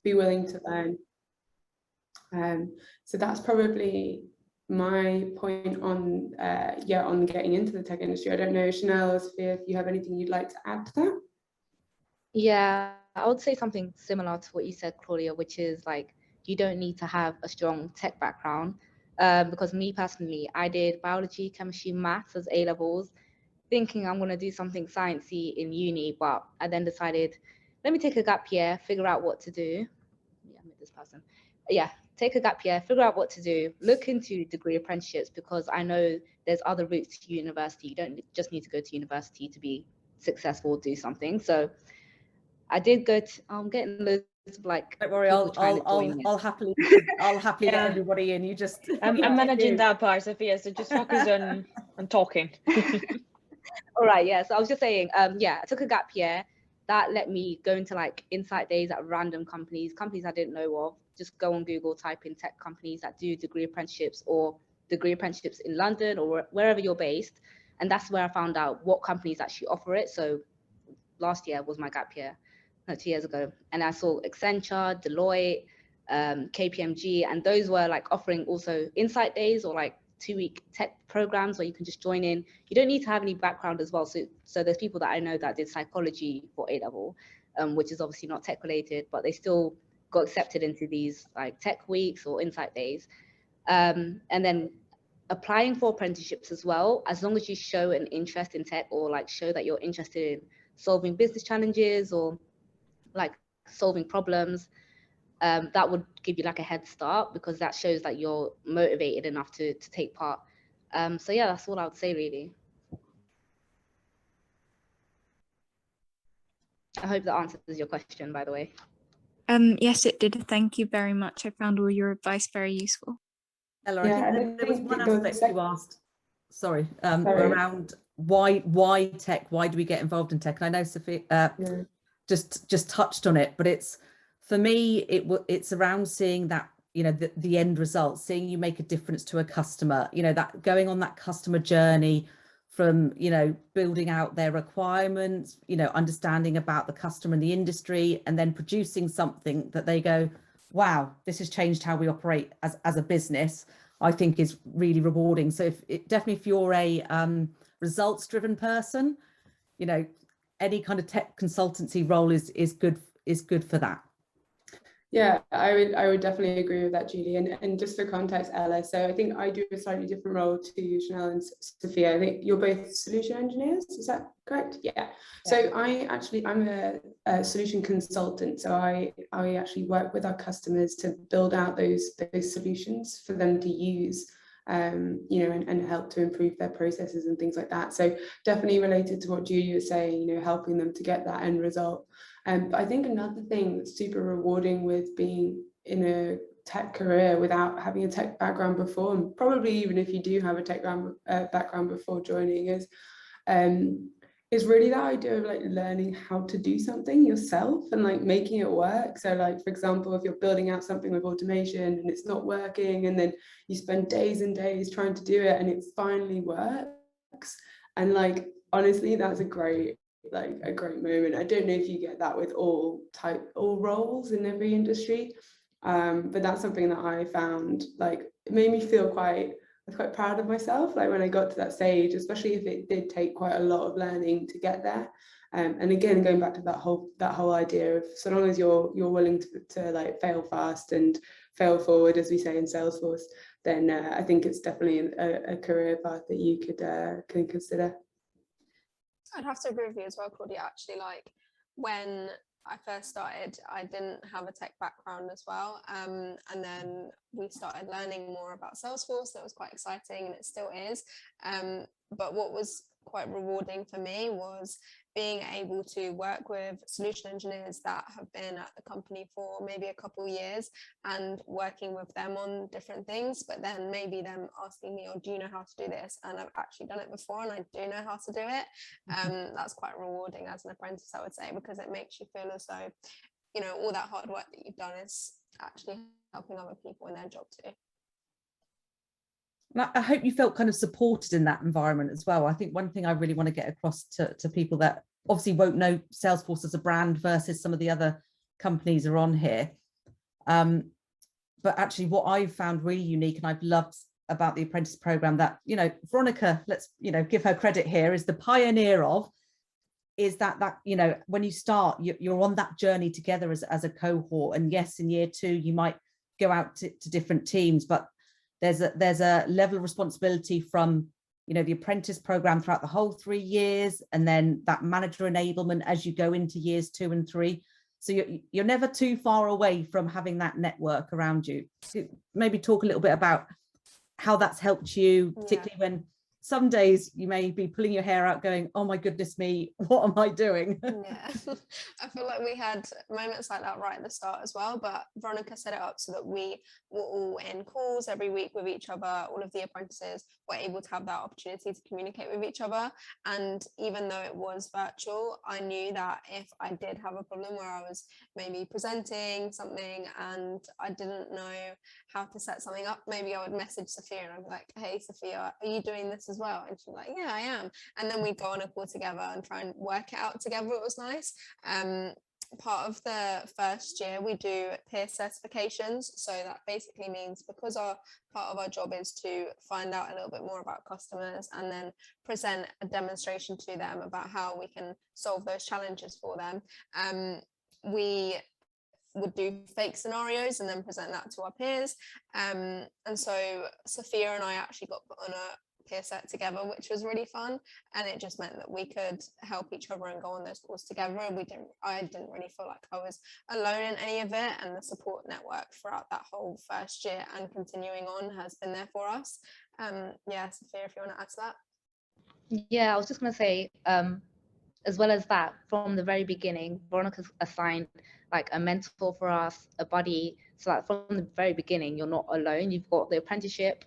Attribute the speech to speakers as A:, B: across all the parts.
A: be willing to learn. So that's probably my point on on getting into the tech industry. I don't know, Chanel or Sophia, if you have anything you'd like to add to that.
B: Yeah, I would say something similar to what you said, Claudia, which is like, you don't need to have a strong tech background. Because me personally, I did biology, chemistry, maths as A levels, thinking I'm going to do something sciencey in uni, but I then decided, let me take a gap year, figure out what to do. Yeah, I met this person. Yeah, take a gap year, figure out what to do, look into degree apprenticeships, because I know there's other routes to university. You don't just need to go to university to be successful, do something. So I did go to, I'm getting loads of like,
C: don't worry, I'll happily get everybody in. You just
D: I'm managing that part, Sophia, so just focus on talking.
B: All right, yeah. So I was just saying, I took a gap year. That let me go into like insight days at random companies I didn't know of. Just go on Google, type in tech companies that do degree apprenticeships or degree apprenticeships in London or wherever you're based. And that's where I found out what companies actually offer it. So last year was my gap year, no, 2 years ago. And I saw Accenture, Deloitte, KPMG, and those were like offering also insight days or like 2-week tech programs where you can just join in. You don't need to have any background as well. So there's people that I know that did psychology for A level, which is obviously not tech related, but they still got accepted into these like tech weeks or insight days. And then applying for apprenticeships as well, as long as you show an interest in tech or like show that you're interested in solving business challenges or like solving problems, that would give you like a head start, because that shows that you're motivated enough to take part. So yeah, that's all I would say really. I hope that answers your question, by the way.
E: Yes, it did. Thank you very much. I found all your advice very useful.
C: Ella, I think there was one aspect you asked, sorry, around why tech, why do we get involved in tech? And I know Sophia just touched on it, but it's, for me, it's around seeing that, you know, the end result, seeing you make a difference to a customer, you know, that going on that customer journey from, you know, building out their requirements, you know, understanding about the customer and the industry, and then producing something that they go, wow, this has changed how we operate as a business, I think is really rewarding. So if you're a results driven person, you know, any kind of tech consultancy role is good for that.
A: Yeah, I would definitely agree with that, Julie. And just for context, Ella, so I think I do a slightly different role to Chanel and Sophia. I think you're both solution engineers, is that correct? Yeah. So I'm a solution consultant. So I actually work with our customers to build out those solutions for them to use, you know, and help to improve their processes and things like that. So definitely related to what Julie was saying, you know, helping them to get that end result. But I think another thing that's super rewarding with being in a tech career without having a tech background before, and probably even if you do have a tech background before joining, is really that idea of like learning how to do something yourself and like making it work. So like, for example, if you're building out something with automation and it's not working, and then you spend days and days trying to do it and it finally works, and like honestly, that's a great moment. I don't know if you get that with all roles in every industry, but that's something that I found, like, it made me feel quite proud of myself, like when I got to that stage, especially if it did take quite a lot of learning to get there. And again, going back to that whole idea of, so long as you're willing to like fail fast and fail forward, as we say in Salesforce, then I think it's definitely a career path that you can consider.
F: I'd have to agree with you as well, Claudia. Actually, like when I first started, I didn't have a tech background as well. And then we started learning more about Salesforce. That was quite exciting, and it still is. But what was quite rewarding for me was being able to work with solution engineers that have been at the company for maybe a couple of years and working with them on different things, but then maybe them asking me, oh, do you know how to do this? And I've actually done it before and I do know how to do it. That's quite rewarding as an apprentice, I would say, because it makes you feel as though, you know, all that hard work that you've done is actually helping other people in their job too.
C: I hope you felt kind of supported in that environment as well. I think one thing I really want to get across to people that obviously won't know Salesforce as a brand versus some of the other companies are on here, But actually what I've found really unique and I've loved about the apprentice program that, you know, Veronica, let's, you know, give her credit here, is the pioneer of, is that you know, when you start, you're on that journey together as a cohort. And yes, in year 2 you might go out to different teams, but there's a level of responsibility from, you know, the apprentice program throughout the whole 3 years, and then that manager enablement as you go into years 2 and 3. So you're never too far away from having that network around you. So maybe talk a little bit about how that's helped you, particularly when some days you may be pulling your hair out going, oh my goodness me, what am I doing?
F: Yeah, I feel like we had moments like that right at the start as well, but Veronica set it up so that we were all in calls every week with each other. All of the apprentices were able to have that opportunity to communicate with each other. And even though it was virtual, I knew that if I did have a problem where I was maybe presenting something and I didn't know how to set something up, maybe I would message Sophia and I'd be like, hey Sophia, are you doing this as well? And she's like, yeah, I am. And then we'd go on a call together and try and work it out together. It was nice. Part of the first year we do peer certifications, so that basically means, because part of our job is to find out a little bit more about customers and then present a demonstration to them about how we can solve those challenges for them, we would do fake scenarios and then present that to our peers, and so Sophia and I actually got put on a peer set together, which was really fun, and it just meant that we could help each other and go on those calls together. And I didn't really feel like I was alone in any of it, and the support network throughout that whole first year and continuing on has been there for us. Yeah, Sophia, if you want to add to that.
B: Yeah, I was just going to say, as well as that, from the very beginning, Veronica's assigned like a mentor for us, a buddy, so that from the very beginning you're not alone. You've got the apprenticeship,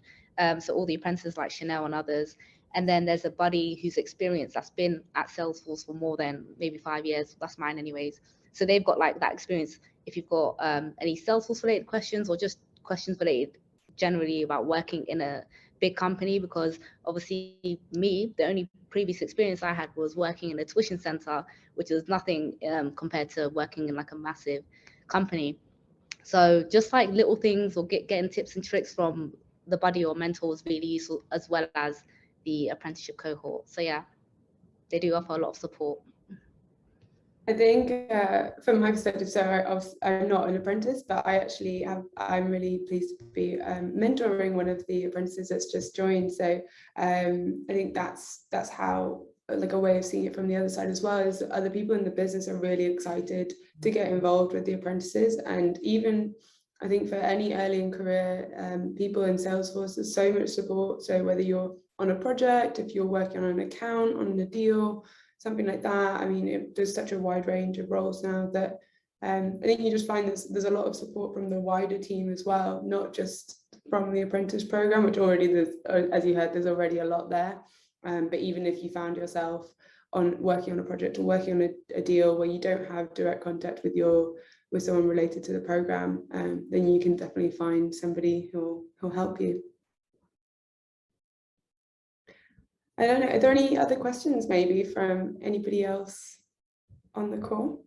B: so all the apprentices like Chanel and others, and then there's a buddy who's experienced, that's been at Salesforce for more than maybe 5 years. That's mine anyways. So they've got like that experience. If you've got any Salesforce related questions or just questions related generally about working in a big company, because obviously me, the only previous experience I had was working in a tuition center, which is nothing compared to working in like a massive company. So just like little things or getting tips and tricks from the buddy or mentor was really useful, as well as the apprenticeship cohort. So yeah, they do offer a lot of support.
A: I think from my perspective, so I'm not an apprentice, but I'm really pleased to be mentoring one of the apprentices that's just joined. So I think that's how, like, a way of seeing it from the other side as well, is other people in the business are really excited to get involved with the apprentices. And even I think for any early in career people in Salesforce, there's so much support. So whether you're on a project, if you're working on an account, on a deal, something like that, I mean, there's such a wide range of roles now that I think you just find there's a lot of support from the wider team as well, not just from the apprentice program, which already there's, as you heard, there's already a lot there. But even if you found yourself working on a project or working on a deal where you don't have direct contact with someone related to the program, then you can definitely find somebody who'll help you. I don't know, are there any other questions maybe from anybody else on the call?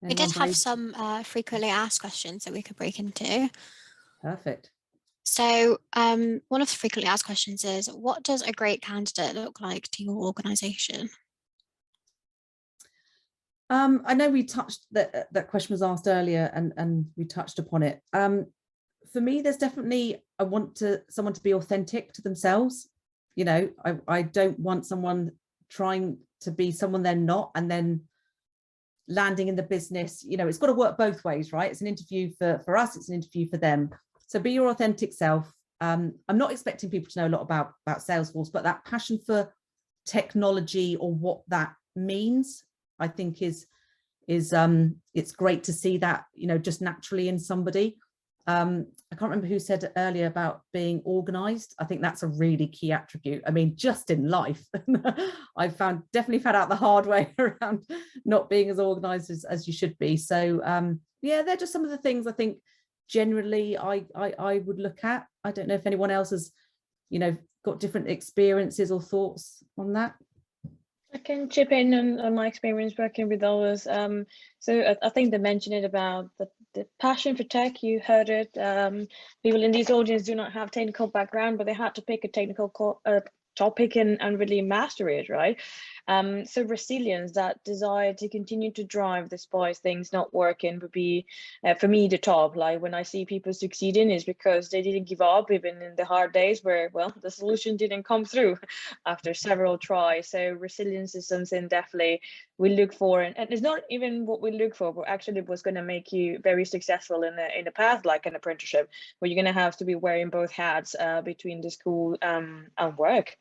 G: We did have some frequently asked questions that we could break into.
C: Perfect.
G: So one of the frequently asked questions is, what does a great candidate look like to your organisation?
C: I know we touched that question was asked earlier, and we touched upon it. For me, there's definitely, I want someone to be authentic to themselves. You know, I don't want someone trying to be someone they're not and then landing in the business. You know, it's got to work both ways, right? It's an interview for us, it's an interview for them. So be your authentic self. I'm not expecting people to know a lot about Salesforce, but that passion for technology or what that means, I think is it's great to see that, you know, just naturally in somebody. I can't remember who said it earlier about being organized. I think that's a really key attribute. I mean, just in life, I've definitely found out the hard way around not being as organized as you should be. So yeah, they're just some of the things I think generally I would look at. I don't know if anyone else has, you know, got different experiences or thoughts on that.
D: I can chip in on my experience working with others. So I think they mentioned it about the passion for tech. You heard it. People in these audience do not have technical background, but they had to pick a technical topic and really master it, right? So resilience, that desire to continue to drive despite things not working, would be for me the top. Like when I see people succeeding, is because they didn't give up even in the hard days where, well, the solution didn't come through after several tries. So resilience is something definitely we look for, and it's not even what we look for, but actually what's going to make you very successful in a path like an apprenticeship, where you're going to have to be wearing both hats between the school and work.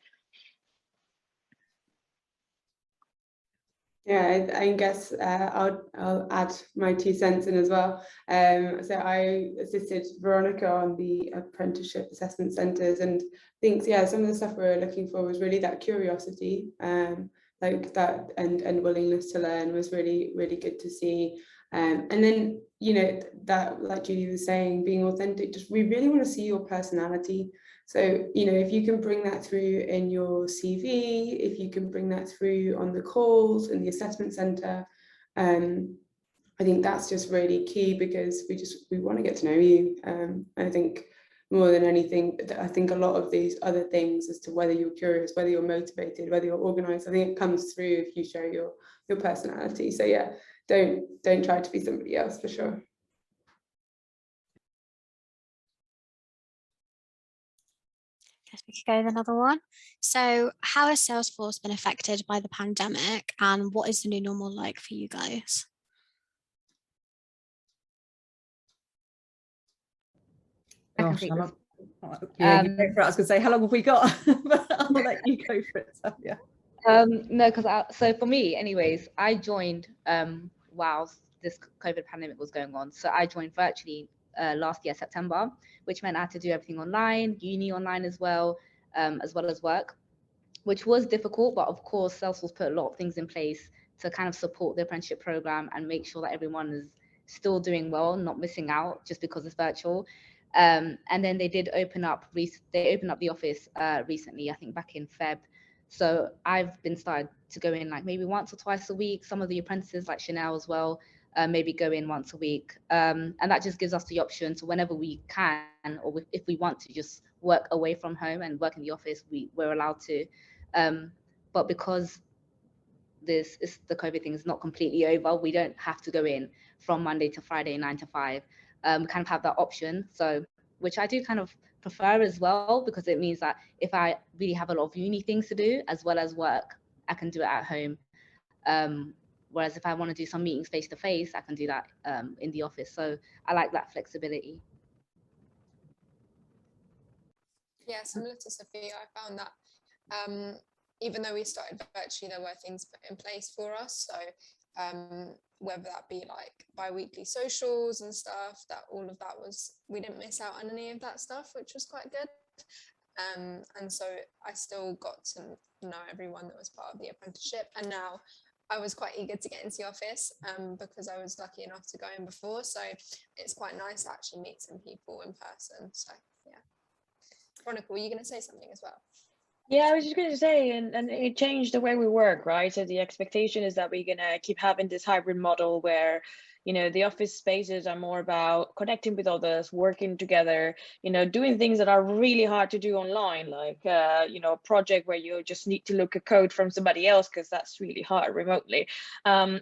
A: Yeah, I guess I'll add my 2 cents in as well. So I assisted Veronica on the apprenticeship assessment centres, and I think, yeah, some of the stuff we were looking for was really that curiosity, like that, and willingness to learn was really, really good to see. And then, you know, that, like Julie was saying, being authentic, just we really want to see your personality. So, you know, if you can bring that through in your CV, if you can bring that through on the calls in the assessment centre, I think that's just really key, because we want to get to know you. I think more than anything, I think a lot of these other things as to whether you're curious, whether you're motivated, whether you're organised, I think it comes through if you show your personality. So yeah, don't try to be somebody else, for sure.
G: Guess we could go with another one. So how has Salesforce been affected by the pandemic, and what is the new normal like for you guys?
B: I can take this.
C: Yeah, you go for it. I was going to say, how long have we got? But I'll let you go for it. So, yeah.
B: No, because so for me, anyways, I joined while this COVID pandemic was going on. So I joined virtually last year, September, which meant I had to do everything online, uni online as well as work, which was difficult. But of course, Salesforce put a lot of things in place to kind of support the apprenticeship program and make sure that everyone is still doing well, not missing out just because it's virtual. And then they did open up the office recently, I think back in Feb. So I've been started to go in like maybe once or twice a week. Some of the apprentices, like Chanel as well, maybe go in once a week. And that just gives us the option to, whenever we can, or if we want to just work away from home and work in the office, we're allowed to. But because the COVID thing is not completely over, we don't have to go in from Monday to Friday, 9 to 5. Kind of have that option. So, which I do kind of prefer as well, because it means that if I really have a lot of uni things to do as well as work, I can do it at home. Whereas if I want to do some meetings face to face, I can do that in the office. So I like that flexibility.
F: Yeah, similar to Sophia, I found that even though we started virtually, there were things put in place for us. So whether that be like bi-weekly socials and stuff, that all of that we didn't miss out on any of that stuff, which was quite good. And so I still got to know everyone that was part of the apprenticeship. And now I was quite eager to get into the office because I was lucky enough to go in before. So it's quite nice to actually meet some people in person. So yeah. Veronica, were you going to say something as well?
D: Yeah, I was just going to say, and it changed the way we work, right? So the expectation is that we're going to keep having this hybrid model where, you know, the office spaces are more about connecting with others, working together, you know, doing things that are really hard to do online, like, you know, a project where you just need to look at code from somebody else, because that's really hard remotely,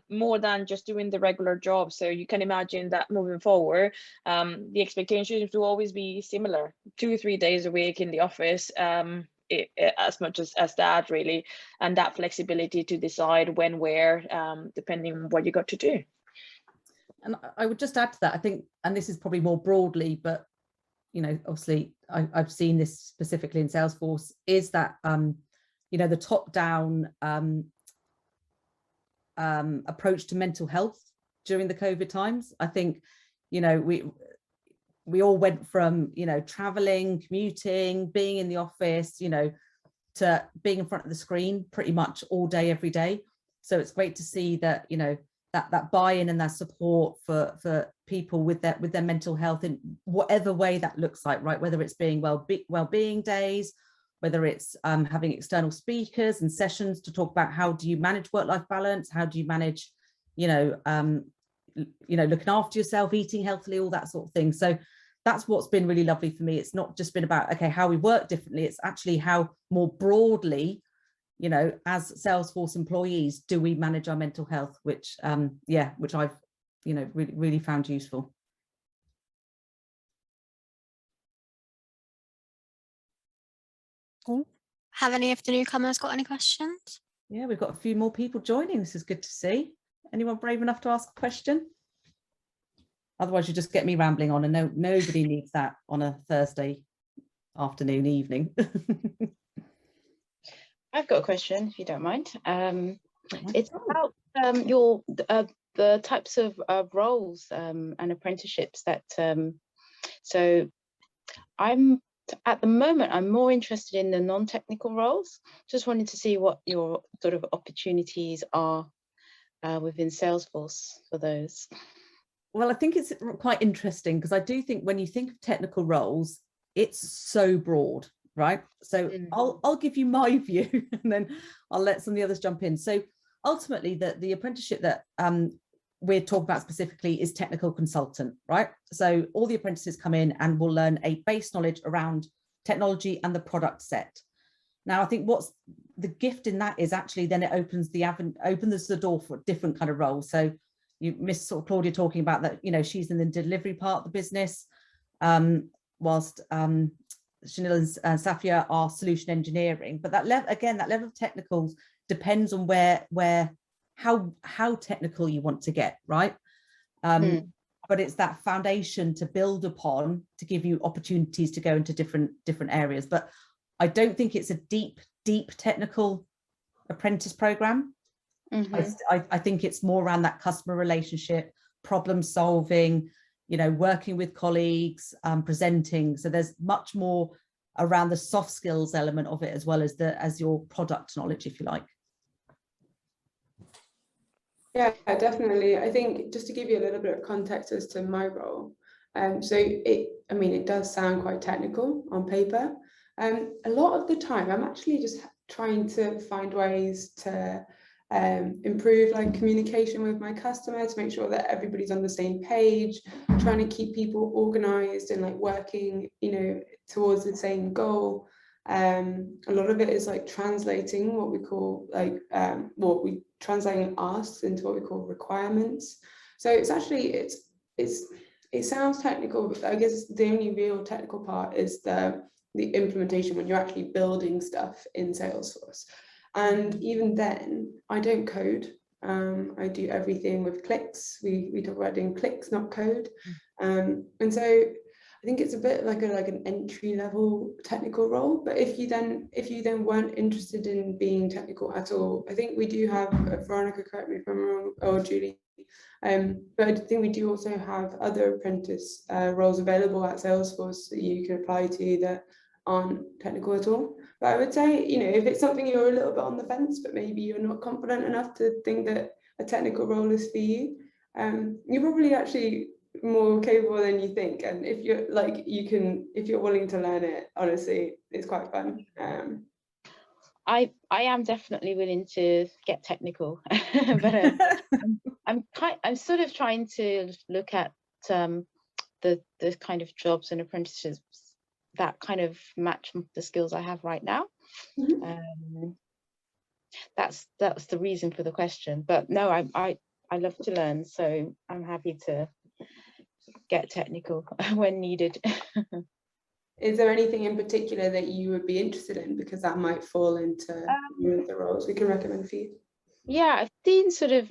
D: more than just doing the regular job. So you can imagine that moving forward, the expectation is to always be similar, 2 or 3 days a week in the office. As much as that, really, and that flexibility to decide when, where, depending on what you got to do.
C: And I would just add to that, I think, and this is probably more broadly, but you know, obviously I've seen this specifically in Salesforce, is that you know, the top-down approach to mental health during the COVID times. I think, you know, we all went from, you know, traveling, commuting, being in the office, you know, to being in front of the screen pretty much all day, every day. So it's great to see that, you know, that buy-in and that support for people with their mental health in whatever way that looks like, right? Whether it's being well-being days, whether it's having external speakers and sessions to talk about how do you manage work-life balance, how do you manage, looking after yourself, eating healthily, all that sort of thing. So that's what's been really lovely for me. It's not just been about, okay, how we work differently, it's actually how more broadly, as Salesforce employees, do we manage our mental health, which I've, really found useful.
G: Cool. Have any of the newcomers got any questions?
C: Yeah, we've got a few more people joining. This is good to see. Anyone brave enough to ask a question? Otherwise, you just get me rambling on, and nobody needs that on a Thursday afternoon, evening.
H: I've got a question, if you don't mind. It's about the types of roles and apprenticeships that. So at the moment, I'm more interested in the non-technical roles. Just wanted to see what your sort of opportunities are within Salesforce for those.
C: Well, I think it's quite interesting, because I do think when you think of technical roles, it's so broad, right? So I'll give you my view, and then I'll let some of the others jump in. So ultimately, the apprenticeship that we're talking about specifically is technical consultant, right? So all the apprentices come in and will learn a base knowledge around technology and the product set. Now, I think what's the gift in that is actually then it opens the door for a different kind of role. So you miss sort of Claudia talking about that, she's in the delivery part of the business, whilst Chanel and Safia are solution engineering. But that level of technicals depends on how technical you want to get, right? But it's that foundation to build upon to give you opportunities to go into different areas. But I don't think it's a deep technical apprentice program. I think it's more around that customer relationship, problem solving, working with colleagues, presenting. So there's much more around the soft skills element of it, as well as your product knowledge, if you like.
A: Yeah, definitely. I think just to give you a little bit of context as to my role, it does sound quite technical on paper. A lot of the time, I'm actually just trying to find ways to improve communication with my customer, to make sure that everybody's on the same page, trying to keep people organized and working, towards the same goal. A lot of it is translating what we call translating asks into what we call requirements. So it's actually it sounds technical, but I guess the only real technical part is the implementation, when you're actually building stuff in Salesforce. And even then, I don't code. I do everything with clicks. We talk about doing clicks, not code. And so I think it's a bit like an entry level technical role. But if you then weren't interested in being technical at all, I think we do have, Veronica, correct me if I'm wrong, or Julie, but I think we do also have other apprentice roles available at Salesforce that you can apply to that aren't technical at all. But I would say, if it's something you're a little bit on the fence, but maybe you're not confident enough to think that a technical role is for you, you're probably actually more capable than you think. And if you're if you're willing to learn it, honestly, it's quite fun.
H: I am definitely willing to get technical, but I'm sort of trying to look at the kind of jobs and apprenticeships that kind of match the skills I have right now. That's the reason for the question. But no, I love to learn, so I'm happy to get technical when needed.
A: Is there anything in particular that you would be interested in, because that might fall into the roles we can recommend for you?
H: Yeah, I've seen sort of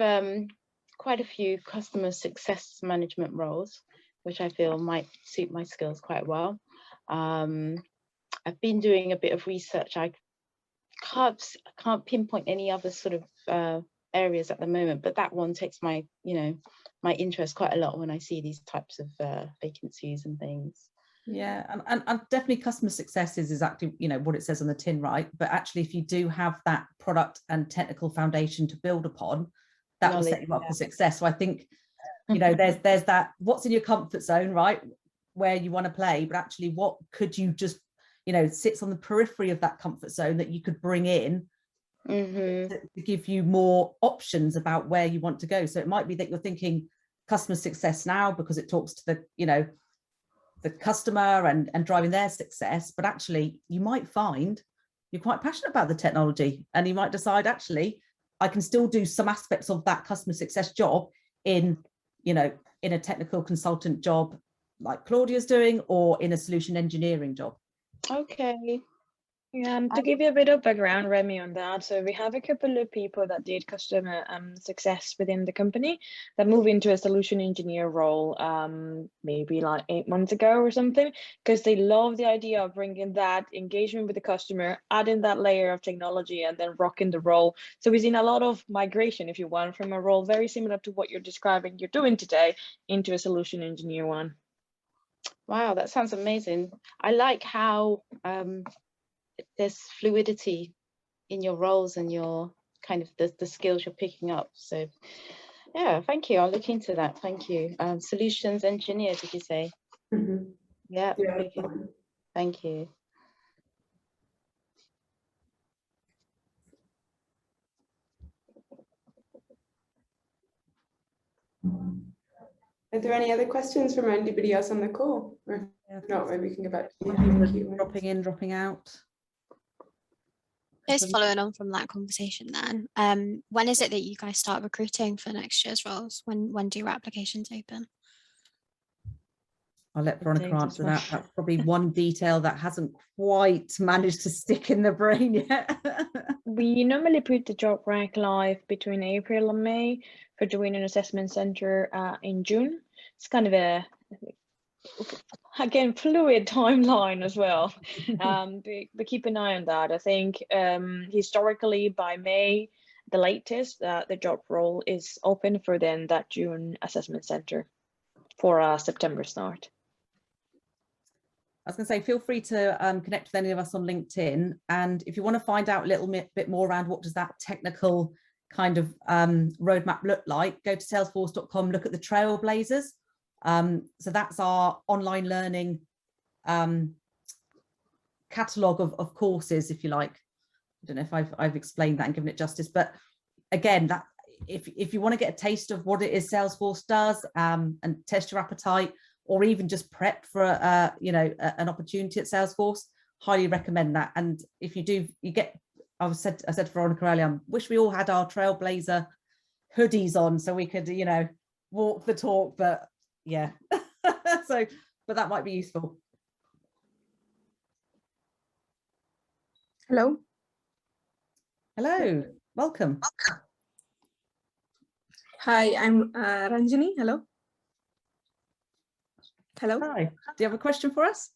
H: quite a few customer success management roles, which I feel might suit my skills quite well. I've been doing a bit of research. I can't pinpoint any other sort of areas at the moment, but that one takes my my interest quite a lot when I see these types of vacancies and things.
C: Yeah, and definitely customer success is exactly what it says on the tin, right? But actually, if you do have that product and technical foundation to build upon, that will set you up for success. So I think there's that what's in your comfort zone, right, where you want to play, but actually what could you just you know, sits on the periphery of that comfort zone that you could bring in to give you more options about where you want to go. So it might be that you're thinking customer success now because it talks to the, you know, the customer and driving their success, but actually you might find you're quite passionate about the technology, and you might decide, actually, I can still do some aspects of that customer success job in, you know, in a technical consultant job like Claudia's doing, or in a solution engineering job.
H: Okay.
D: Yeah, to give you a bit of background, Remy, on that. So we have a couple of people that did customer success within the company that moved into a solution engineer role maybe like 8 months ago or something, because they love the idea of bringing that engagement with the customer, adding that layer of technology, and then rocking the role. So we've seen a lot of migration, if you want, from a role very similar to what you're describing you're doing today into a solution engineer one.
H: Wow, that sounds amazing. I like how there's fluidity in your roles and your kind of the skills you're picking up. So yeah, thank you. I'll look into that. Thank you. Solutions engineer, did you say? Yeah. Okay. Thank you.
A: Are there any other questions from anybody else on the call? Or if not, maybe we can go back to
C: dropping in, dropping out.
G: Just following on from that conversation then, when is it that you guys start recruiting for next year's roles? When do your applications open?
C: I'll let Veronica answer that. That's probably one detail that hasn't quite managed to stick in the brain yet.
D: We normally put the job rank live between April and May for doing an assessment center in June. It's kind of a, again, fluid timeline as well. But keep an eye on that. I think historically by May, the latest, the job role is open for then that June assessment center for a September start.
C: I was going to say, feel free to connect with any of us on LinkedIn. And if you want to find out a little bit more around what does that technical kind of roadmap look like, go to salesforce.com, look at the Trailblazers. So that's our online learning catalogue of courses, if you like. I don't know if I've explained that and given it justice, but again, that if you want to get a taste of what it is Salesforce does and test your appetite, or even just prep for you know, an opportunity at Salesforce, highly recommend that. And if you do, you get, I said to Veronica earlier, I wish we all had our Trailblazer hoodies on so we could, you know, walk the talk, but yeah. So, but that might be useful.
I: Hello.
C: Hello, welcome.
I: Hi, I'm Ranjini. Hello. Hello.
C: Hi. Do you have a question for us?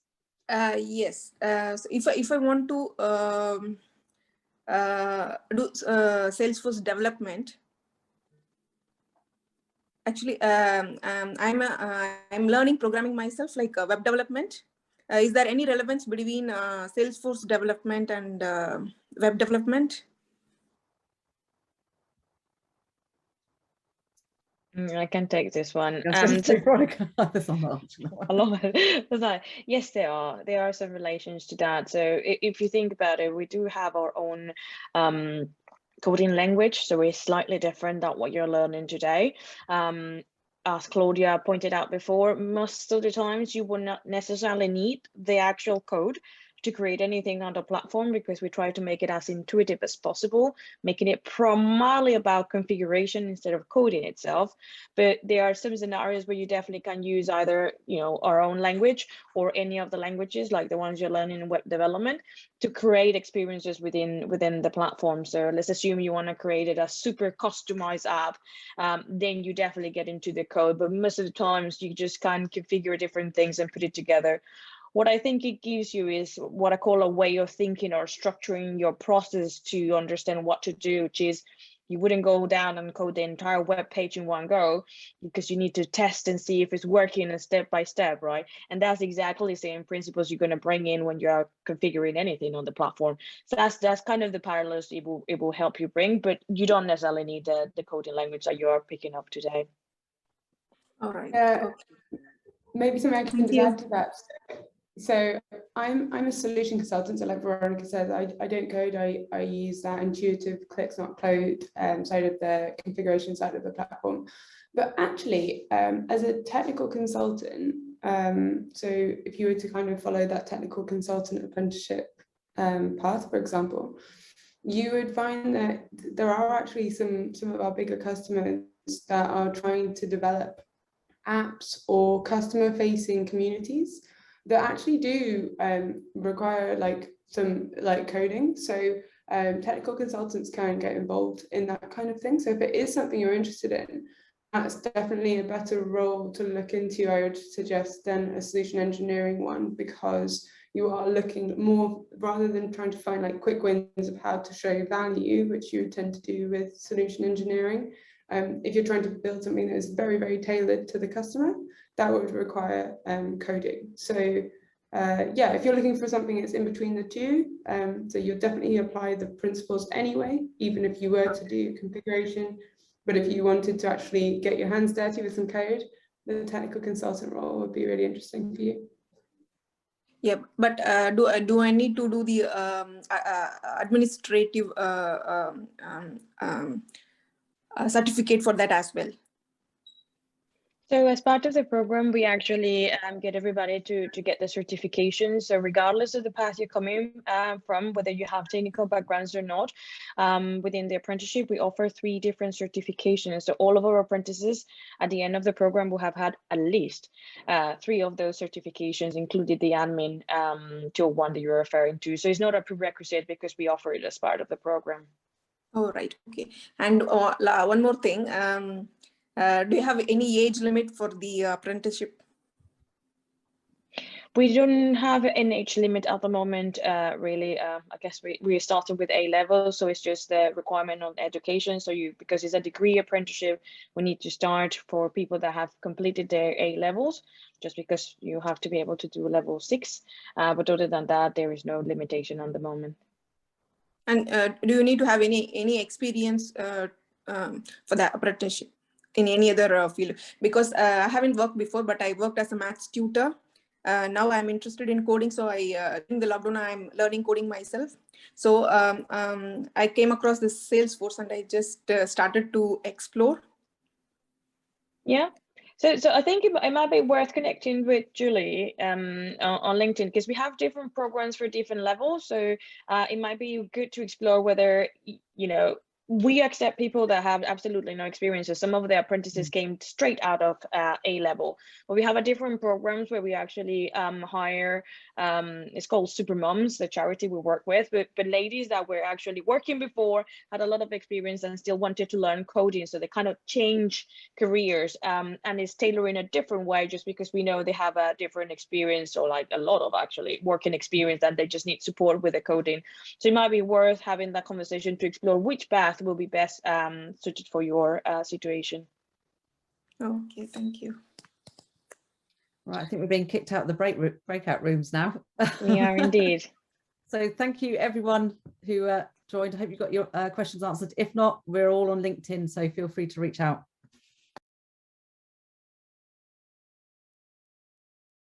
I: Yes. So if I want to do Salesforce development, actually, I'm learning programming myself, like web development. Is there any relevance between Salesforce development and web development?
D: I can take this one. Yes, there are some relations to that. So if you think about it, we do have our own coding language, so we're slightly different than what you're learning today. As Claudia pointed out before, most of the times you will not necessarily need the actual code to create anything on the platform, because we try to make it as intuitive as possible, making it primarily about configuration instead of coding itself. But there are some scenarios where you definitely can use either, you know, our own language or any of the languages, like the ones you're learning in web development, to create experiences within the platform. So let's assume you want to create it a super customized app, then you definitely get into the code. But most of the times you just can configure different things and put it together. What I think it gives you is what I call a way of thinking or structuring your process to understand what to do, which is you wouldn't go down and code the entire web page in one go, because you need to test and see if it's working step by step, right? And that's exactly the same principles you're going to bring in when you're configuring anything on the platform. So that's kind of the parallels it will help you bring, but you don't necessarily need the coding language that you are picking up today.
I: All right.
A: Maybe something I can just add to that. So I'm a solution consultant, so like Veronica says, I don't code, I use that intuitive clicks not code side of the configuration side of the platform. But actually, as a technical consultant, so if you were to kind of follow that technical consultant apprenticeship path, for example, you would find that there are actually some of our bigger customers that are trying to develop apps or customer facing communities that actually do require like some like coding. So technical consultants can get involved in that kind of thing. So if it is something you're interested in, that's definitely a better role to look into, I would suggest, than a solution engineering one, because you are looking more, rather than trying to find like quick wins of how to show value, which you tend to do with solution engineering. If you're trying to build something that is very, very tailored to the customer, that would require coding. So yeah, if you're looking for something that's in between the two, so you'll definitely apply the principles anyway, even if you were to do configuration. But if you wanted to actually get your hands dirty with some code, the technical consultant role would be really interesting for you.
I: Yeah, but do I need to do the administrative certificate for that as well?
D: So as part of the program, we actually get everybody to get the certification. So regardless of the path you're coming from, whether you have technical backgrounds or not, within the apprenticeship, we offer 3 different certifications. So all of our apprentices at the end of the program will have had at least 3 of those certifications, included the admin tool one that you're referring to. So it's not a prerequisite because we offer it as part of the program.
I: Oh, right. Okay. And one more thing. Do you have any age limit for the apprenticeship?
D: We don't have an age limit at the moment, really. I guess we started with A level, so it's just the requirement of education. So because it's a degree apprenticeship, we need to start for people that have completed their A levels, just because you have to be able to do level 6. But other than that, there is no limitation at the moment.
I: And do you need to have any experience for the apprenticeship in any other field? Because I haven't worked before, but I worked as a maths tutor. Now I'm interested in coding, so in the lockdown I'm learning coding myself. So I came across this Salesforce and I just started to explore.
D: Yeah. So I think it might be worth connecting with Julie on LinkedIn, because we have different programs for different levels. So it might be good to explore whether, you know, we accept people that have absolutely no experience. So some of the apprentices came straight out of A level, but we have a different programs where we actually hire, it's called Super Moms, the charity we work with, but ladies that were actually working before, had a lot of experience and still wanted to learn coding. So they kind of change careers and it's tailoring a different way, just because we know they have a different experience, or like a lot of actually working experience, and they just need support with the coding. So it might be worth having that conversation to explore which path will be best suited for your situation.
I: Okay, thank you.
C: Right, I think we're being kicked out of the breakout rooms now.
D: We are indeed.
C: So thank you everyone who joined. I hope you got your questions answered. If not, we're all on LinkedIn, so feel free to reach out.